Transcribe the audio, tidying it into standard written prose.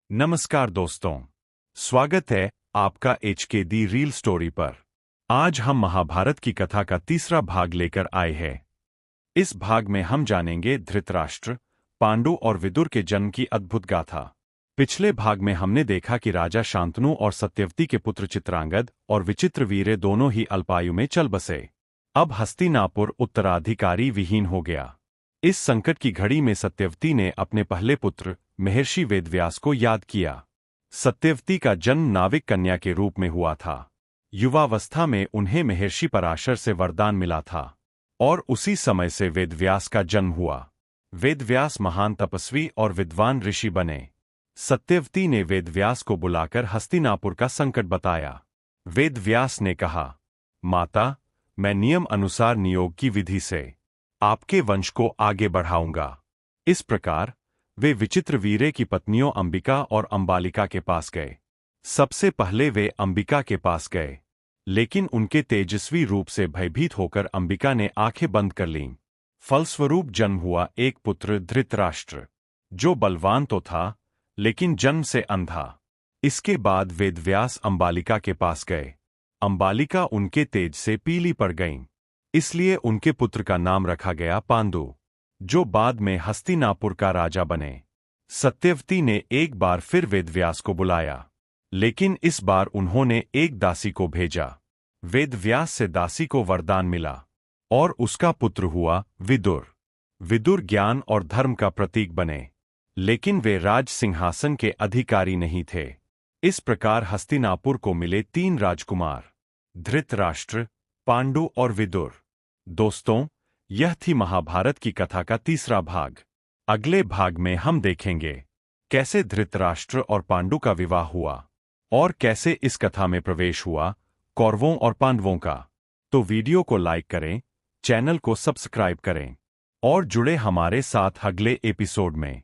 नमस्कार दोस्तों, स्वागत है आपका HKD रील स्टोरी पर। आज हम महाभारत की कथा का तीसरा भाग लेकर आए हैं। इस भाग में हम जानेंगे धृतराष्ट्र, पांडु और विदुर के जन्म की अद्भुत गाथा। पिछले भाग में हमने देखा कि राजा शांतनु और सत्यवती के पुत्र चित्रांगद और विचित्रवीर्य दोनों ही अल्पायु में चल बसे। अब हस्तिनापुर उत्तराधिकारी विहीन हो गया। इस संकट की घड़ी में सत्यवती ने अपने पहले पुत्र महर्षि वेदव्यास को याद किया। सत्यवती का जन्म नाविक कन्या के रूप में हुआ था। युवावस्था में उन्हें महर्षि पराशर से वरदान मिला था और उसी समय से वेदव्यास का जन्म हुआ। वेदव्यास महान तपस्वी और विद्वान ऋषि बने। सत्यवती ने वेदव्यास को बुलाकर हस्तिनापुर का संकट बताया। वेदव्यास ने कहा, माता, मैं नियम अनुसार नियोग की विधि से आपके वंश को आगे बढ़ाऊंगा। इस प्रकार वे विचित्रवीर्य की पत्नियों अंबिका और अंबालिका के पास गए। सबसे पहले वे अंबिका के पास गए, लेकिन उनके तेजस्वी रूप से भयभीत होकर अंबिका ने आंखें बंद कर लीं। फलस्वरूप जन्म हुआ एक पुत्र धृतराष्ट्र, जो बलवान तो था लेकिन जन्म से अंधा। इसके बाद वेदव्यास अंबालिका के पास गए। अंबालिका उनके तेज से पीली पड़ गईं, इसलिए उनके पुत्र का नाम रखा गया पांडु, जो बाद में हस्तिनापुर का राजा बने। सत्यवती ने एक बार फिर वेदव्यास को बुलाया, लेकिन इस बार उन्होंने एक दासी को भेजा। वेदव्यास से दासी को वरदान मिला और उसका पुत्र हुआ विदुर। विदुर ज्ञान और धर्म का प्रतीक बने, लेकिन वे राज सिंहासन के अधिकारी नहीं थे। इस प्रकार हस्तिनापुर को मिले 3 राजकुमार, धृतराष्ट्र, पांडु और विदुर। दोस्तों, यह थी महाभारत की कथा का तीसरा भाग। अगले भाग में हम देखेंगे कैसे धृतराष्ट्र और पांडु का विवाह हुआ और कैसे इस कथा में प्रवेश हुआ कौरवों और पांडवों का। तो वीडियो को लाइक करें, चैनल को सब्सक्राइब करें और जुड़े हमारे साथ अगले एपिसोड में।